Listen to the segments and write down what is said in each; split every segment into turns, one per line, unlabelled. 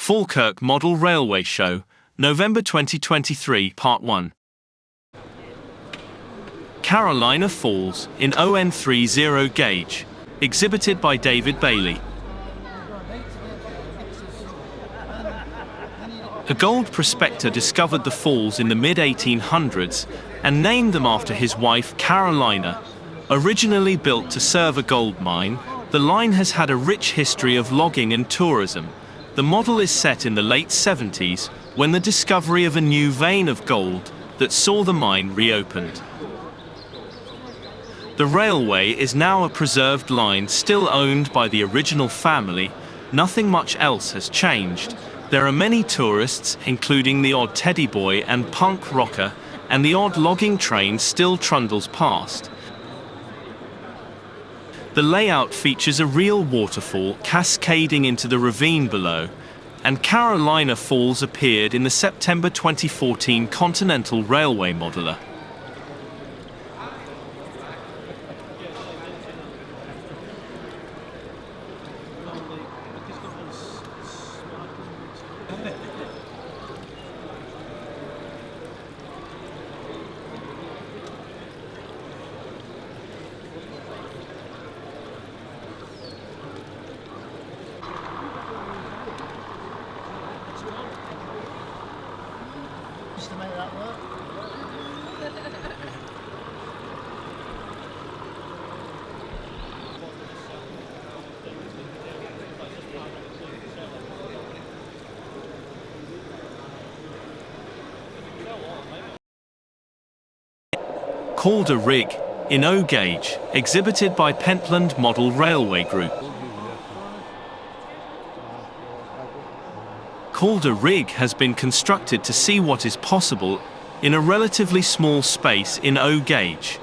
Falkirk Model Railway Show, November 2023, Part 1. Karolina Falls in ON30 gauge, exhibited by David Bailey. A gold prospector discovered the falls in the mid-1800s and named them after his wife Karolina. Originally built to serve a gold mine, the line has had a rich history of logging and tourism. The model is set in the late 70s, when the discovery of a new vein of gold that saw the mine reopened. The railway is now a preserved line still owned by the original family. Nothing much else has changed. There are many tourists, including the odd teddy boy and punk rocker, and the odd logging train still trundles past. The layout features a real waterfall cascading into the ravine below, and Karolina Falls appeared in the September 2014 Continental Railway Modeler.
To make that work.
Calder Rigg in O gauge, exhibited by Pentland Model Railway Group. Calder Rigg has been constructed to see what is possible in a relatively small space in O gauge.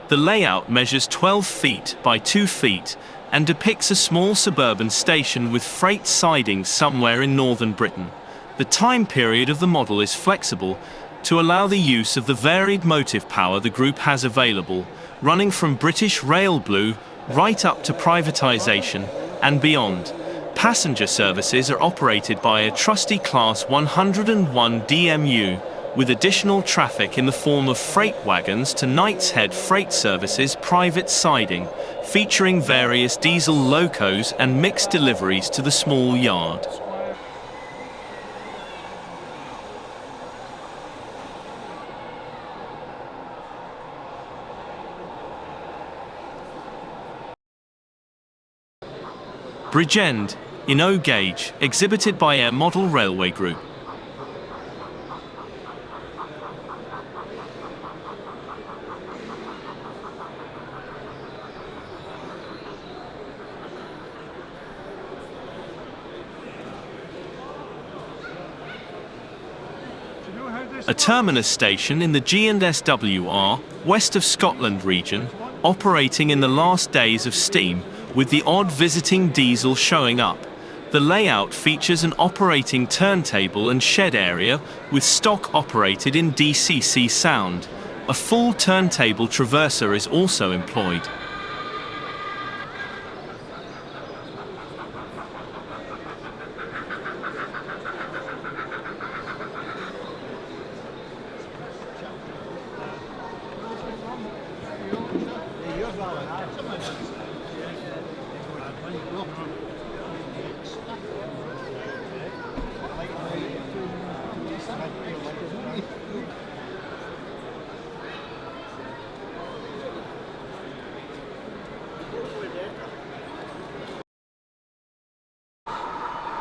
The layout measures 12 feet by 2 feet and depicts a small suburban station with freight sidings somewhere in northern Britain. The time period of the model is flexible to allow the use of the varied motive power the group has available, running from British Rail Blue right up to privatisation and beyond. Passenger services are operated by a trusty Class 101 DMU, with additional traffic in the form of freight wagons to Knight's Head Freight Services private siding, featuring various diesel locos and mixed deliveries to the small yard. Bridgend in O gauge, exhibited by Air Model Railway Group. A terminus station in the G&SWR, west of Scotland region, operating in the last days of steam, with the odd visiting diesel showing up. The layout features an operating turntable and shed area with stock operated in DCC sound. A full turntable traverser is also employed.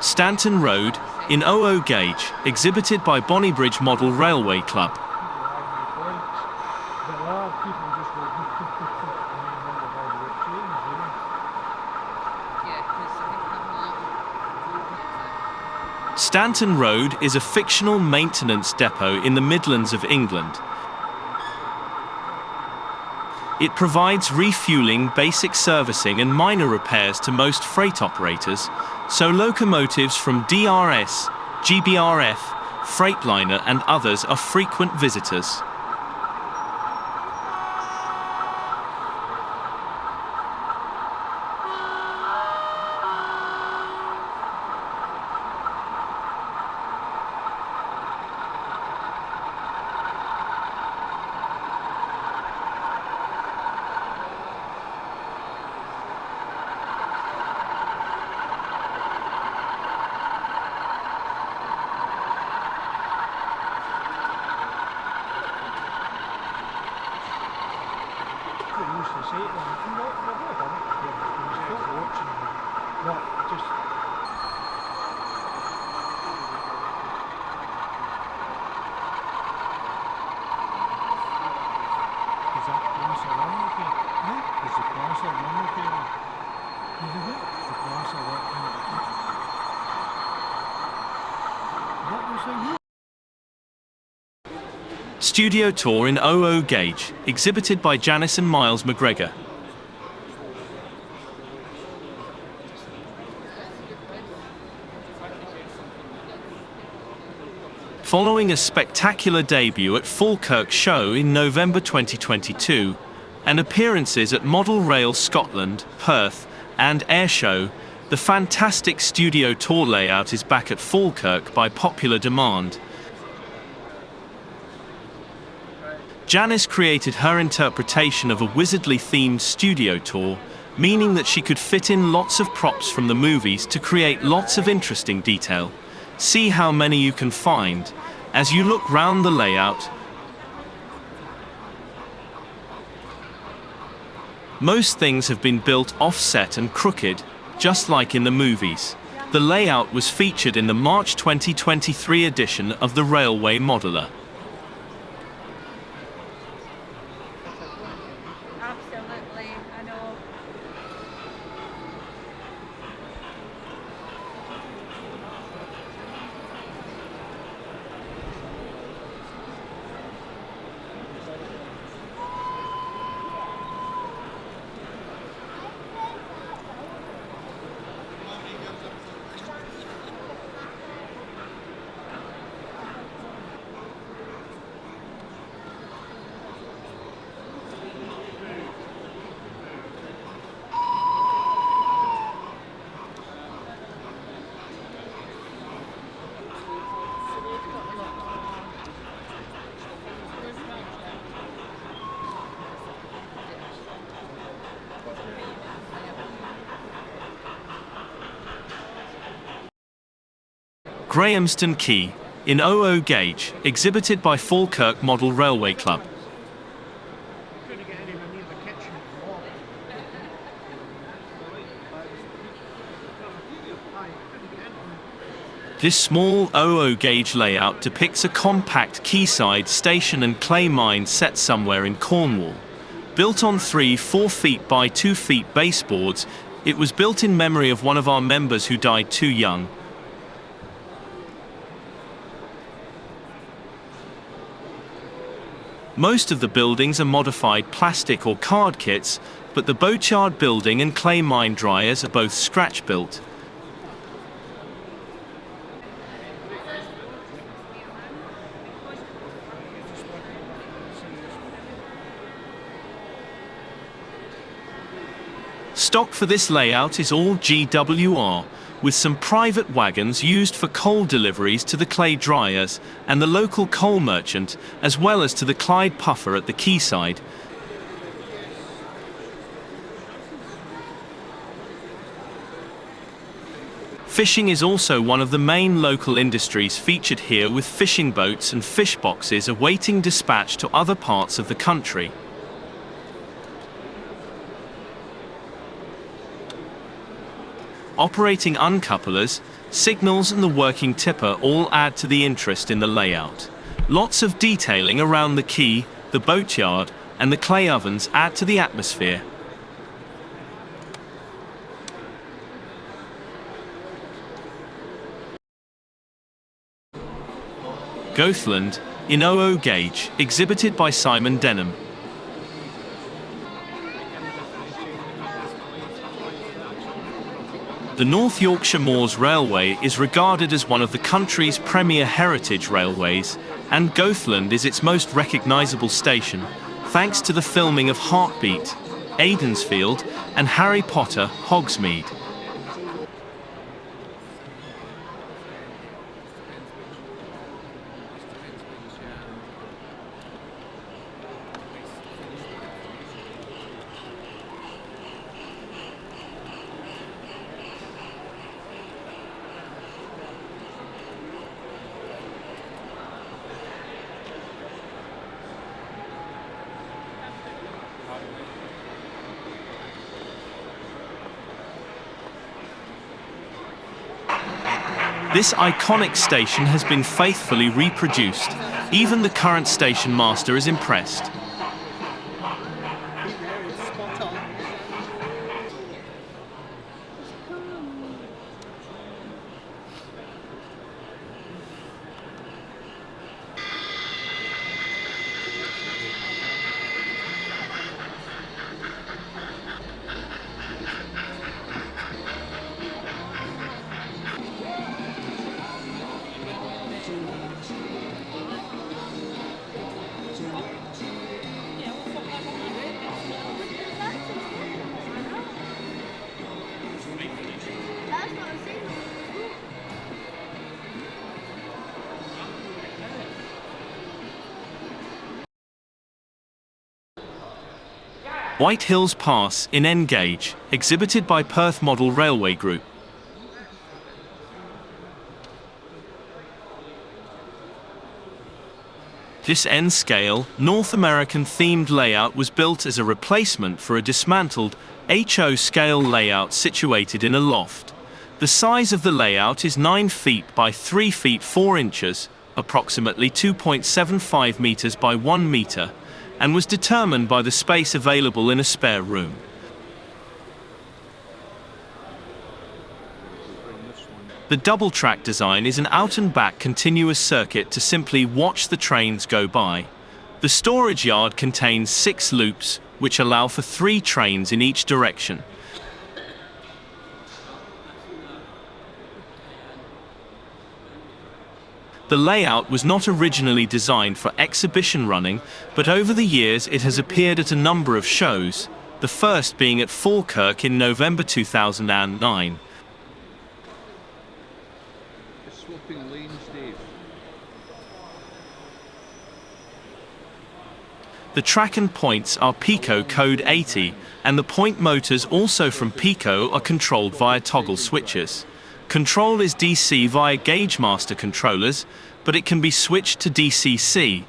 Stanton Road in OO gauge, exhibited by Bonnybridge Model Railway Club. Stanton Road is a fictional maintenance depot in the Midlands of England. It provides refueling, basic servicing and minor repairs to most freight operators, so locomotives from DRS, GBRF, Freightliner and others are frequent visitors.
just... Is that glass or one okay? Huh? Is the glass or one okay? Is it what? The glass or what kind of thing? What was I here?
Studio tour in 00 gauge, exhibited by Janice and Miles McGregor. Following a spectacular debut at Falkirk Show in November 2022, and appearances at Model Rail Scotland, Perth, and Airshow, the fantastic studio tour layout is back at Falkirk by popular demand. Janice created her interpretation of a wizardly-themed studio tour, meaning that she could fit in lots of props from the movies to create lots of interesting detail. See how many you can find as you look round the layout. Most things have been built offset and crooked, just like in the movies. The layout was featured in the March 2023 edition of the Railway Modeler.
Absolutely, I know.
Graemeston Quay, in 00 gauge, exhibited by Falkirk Model Railway Club. This small 00 gauge layout depicts a compact quayside station and clay mine set somewhere in Cornwall. Built on 3 4-feet by 2-feet baseboards, it was built in memory of one of our members who died too young. Most of the buildings are modified plastic or card kits, but the boatyard building and clay mine dryers are both scratch-built. Stock for this layout is all GWR, with some private wagons used for coal deliveries to the clay dryers and the local coal merchant, as well as to the Clyde puffer at the quayside. Fishing is also one of the main local industries featured here, with fishing boats and fish boxes awaiting dispatch to other parts of the country. Operating uncouplers, signals and the working tipper all add to the interest in the layout. Lots of detailing around the quay, the boatyard and the clay ovens add to the atmosphere. Goathland, in 00 gauge, exhibited by Simon Denham. The North Yorkshire Moors Railway is regarded as one of the country's premier heritage railways, and Goathland is its most recognisable station, thanks to the filming of Heartbeat, Aidensfield and Harry Potter Hogsmeade. This iconic station has been faithfully reproduced. Even the current station master is impressed. White Hills Pass in N-gauge, exhibited by Perth Model Railway Group. This N-scale, North American-themed layout was built as a replacement for a dismantled HO scale layout situated in a loft. The size of the layout is 9 feet by 3 feet 4 inches, approximately 2.75 meters by 1 meter, and was determined by the space available in a spare room. The double-track design is an out-and-back continuous circuit to simply watch the trains go by. The storage yard contains 6 loops, which allow for 3 trains in each direction. The layout was not originally designed for exhibition running, but over the years it has appeared at a number of shows, the first being at Falkirk in November 2009. The track and points are Pico code 80, and the point motors also from Pico are controlled via toggle switches. Control is DC via gauge master controllers, but it can be switched to DCC.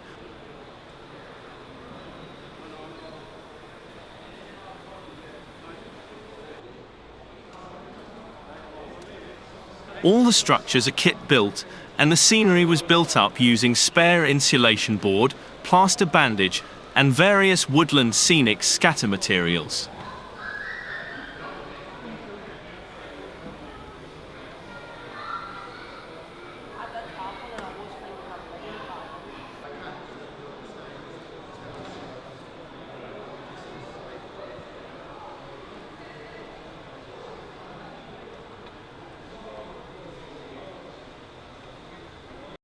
All the structures are kit-built, and the scenery was built up using spare insulation board, plaster bandage, and various woodland scenic scatter materials.